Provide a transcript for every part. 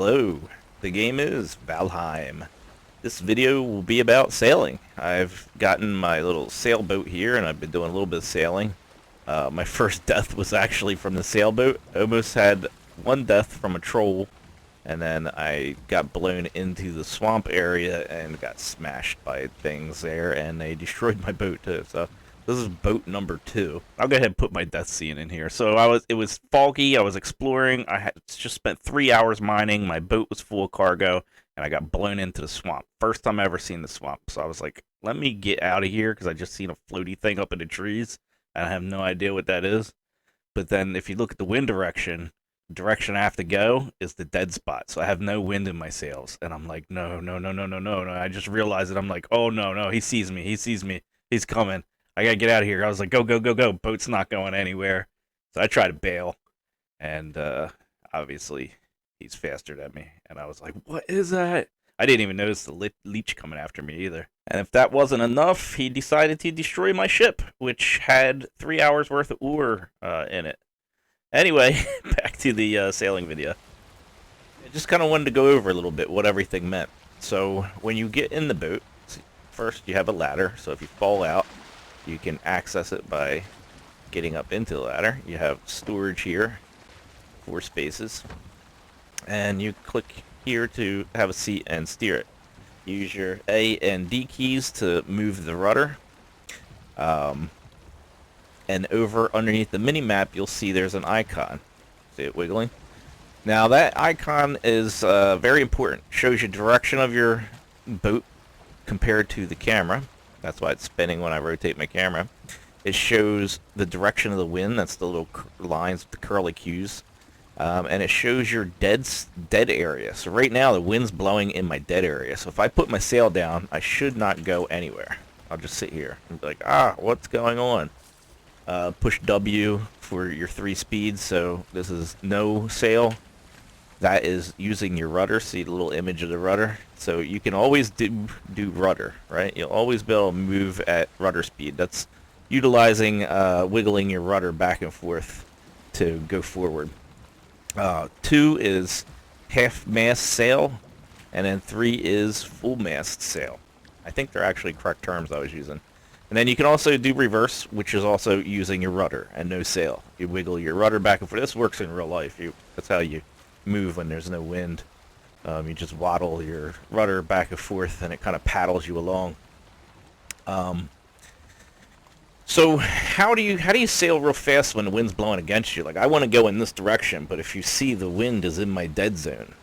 Hello, the game is Valheim. This video will be about sailing. I've gotten my little sailboat here and I've been doing a little bit of sailing. My first death was actually from the sailboat. I almost had one death from a troll, and then I got blown into the swamp area and got smashed by things there, and they destroyed my boat too. So this is boat number 2. I'll go ahead and put my death scene in here. So it was foggy. I was exploring. I had just spent 3 hours mining. My boat was full of cargo, and I got blown into the swamp. First time I ever seen the swamp. So I was like, let me get out of here because I just seen a floaty thing up in the trees. I have no idea what that is. But then if you look at the wind direction, the direction I have to go is the dead spot. So I have no wind in my sails. And I'm like, no, no, no, no, no, no, no. I just realized it. I'm like, oh, no, no. He sees me. He sees me. He's coming. I got to get out of here. I was like, go, go, go, go. Boat's not going anywhere. So I try to bail. And obviously, he's faster than me. And I was like, what is that? I didn't even notice the leech coming after me either. And if that wasn't enough, he decided to destroy my ship, which had 3 hours worth of ore in it. Anyway, back to the sailing video. I just kind of wanted to go over a little bit what everything meant. So when you get in the boat, first you have a ladder. So if you fall out, you can access it by getting up into the ladder. You have storage here, 4 spaces. And you click here to have a seat and steer it. Use your A and D keys to move the rudder. And over underneath the mini-map, you'll see there's an icon. See it wiggling? Now that icon is very important. Shows you direction of your boat compared to the camera. That's why it's spinning when I rotate my camera. It shows the direction of the wind. That's the little lines with the curly cues. And it shows your dead area. So right now the wind's blowing in my dead area. So if I put my sail down, I should not go anywhere. I'll just sit here and be like, what's going on? Push W for your 3 speeds. So this is no sail. That is using your rudder. See the little image of the rudder? So you can always do rudder, right? You'll always be able to move at rudder speed. That's utilizing wiggling your rudder back and forth to go forward. 2 is half-mast sail, and then 3 is full-mast sail. I think they're actually correct terms I was using. And then you can also do reverse, which is also using your rudder and no sail. You wiggle your rudder back and forth. This works in real life. That's how you move when there's no wind. You just waddle your rudder back and forth, and it kind of paddles you along. So how do you sail real fast when the wind's blowing against you? Like, I want to go in this direction, but if you see the wind is in my dead zone.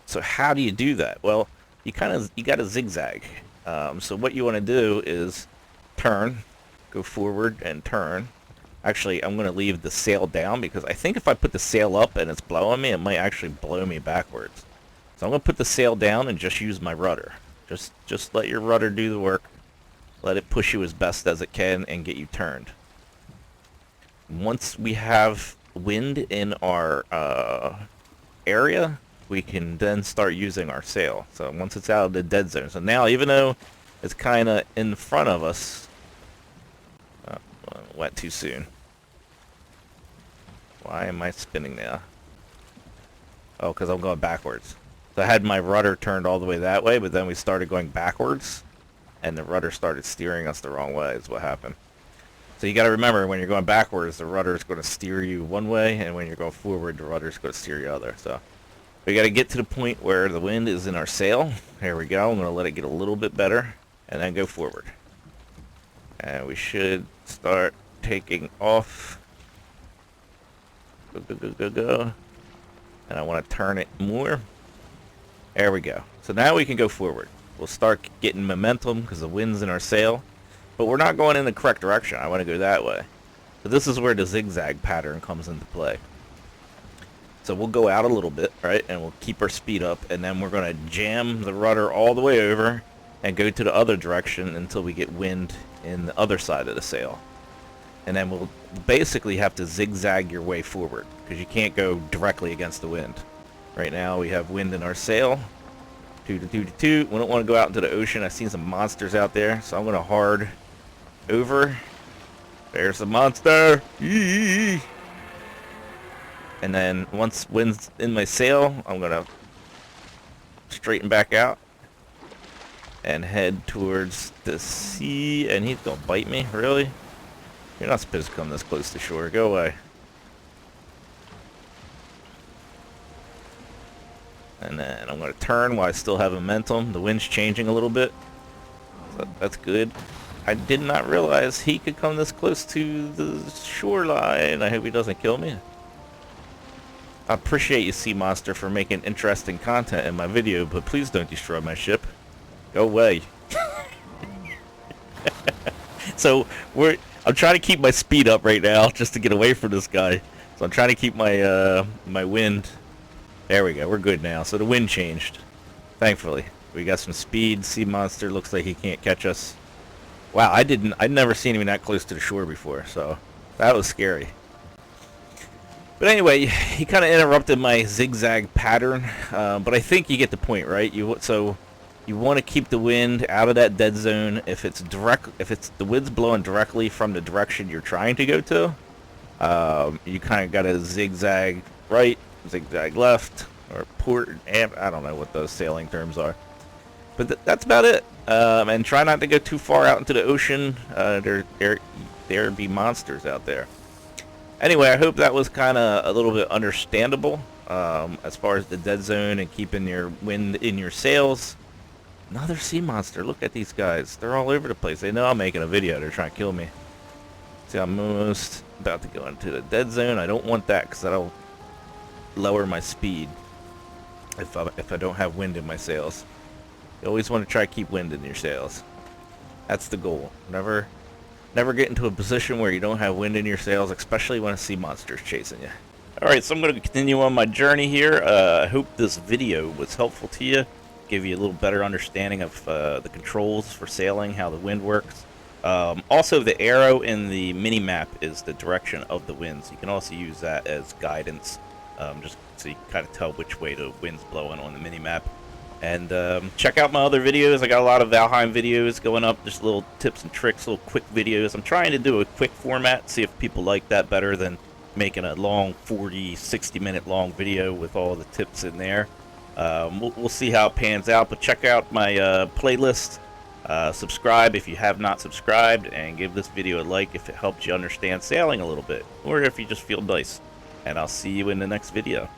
So how do you do that? Well, you got to zigzag. So what you want to do is turn, go forward and turn. Actually, I'm going to leave the sail down because I think if I put the sail up and it's blowing me, it might actually blow me backwards. So I'm going to put the sail down and just use my rudder. Just let your rudder do the work. Let it push you as best as it can and get you turned. Once we have wind in our area, we can then start using our sail. So once it's out of the dead zone. So now, even though it's kind of in front of us, went too soon. Why am I spinning now? Oh, because I'm going backwards. So I had my rudder turned all the way that way, but then we started going backwards. And the rudder started steering us the wrong way is what happened. So you got to remember, when you're going backwards, the rudder is going to steer you one way, and when you're going forward, the rudder is going to steer you other. So we got to get to the point where the wind is in our sail. There we go. I'm going to let it get a little bit better, and then go forward. And we should start taking off. Go, go, go, go, go. And I want to turn it more. There we go. So now we can go forward. We'll start getting momentum because the wind's in our sail. But we're not going in the correct direction. I want to go that way. So this is where the zigzag pattern comes into play. So we'll go out a little bit, right? And we'll keep our speed up. And then we're going to jam the rudder all the way over and go to the other direction until we get wind in the other side of the sail. And then we'll basically have to zigzag your way forward because you can't go directly against the wind. Right now we have wind in our sail. We don't want to go out into the ocean. I've seen some monsters out there, so I'm going to hard over. There's a monster. And then once wind's in my sail, I'm going to straighten back out and head towards the sea. And he's gonna bite me? Really? You're not supposed to come this close to shore. Go away. And then I'm going to turn while I still have momentum. The wind's changing a little bit. So that's good. I did not realize he could come this close to the shoreline. I hope he doesn't kill me. I appreciate you, Sea Monster, for making interesting content in my video, but please don't destroy my ship. Go away. So I'm trying to keep my speed up right now just to get away from this guy. So I'm trying to keep my my wind. There we go. We're good now. So the wind changed. Thankfully, we got some speed. Sea Monster looks like he can't catch us. Wow, I'd never seen him that close to the shore before, so that was scary. But anyway, he kind of interrupted my zigzag pattern, but I think you get the point, right? So you want to keep the wind out of that dead zone. If it's the wind's blowing directly from the direction you're trying to go to, you kind of got to zigzag right, zigzag left, or port and I don't know what those sailing terms are, but that's about it. And try not to go too far out into the ocean. There be monsters out there. Anyway, I hope that was kind of a little bit understandable as far as the dead zone and keeping your wind in your sails. Another sea monster. Look at these guys. They're all over the place. They know I'm making a video. They're trying to kill me. See, I'm almost about to go into the dead zone. I don't want that because that'll lower my speed if I don't have wind in my sails. You always want to try to keep wind in your sails. That's the goal. Never get into a position where you don't have wind in your sails, especially when a sea monster is chasing you. Alright, so I'm going to continue on my journey here. I hope this video was helpful to you. Give you a little better understanding of the controls for sailing, how the wind works. Also, the arrow in the mini-map is the direction of the winds. You can also use that as guidance, just so you can kind of tell which way the wind's blowing on the mini-map. And check out my other videos. I got a lot of Valheim videos going up, just little tips and tricks, little quick videos. I'm trying to do a quick format, see if people like that better than making a long 40, 60-minute long video with all the tips in there. We'll see how it pans out, but check out my playlist. Subscribe if you have not subscribed, and give this video a like if it helped you understand sailing a little bit, or if you just feel nice. And I'll see you in the next video.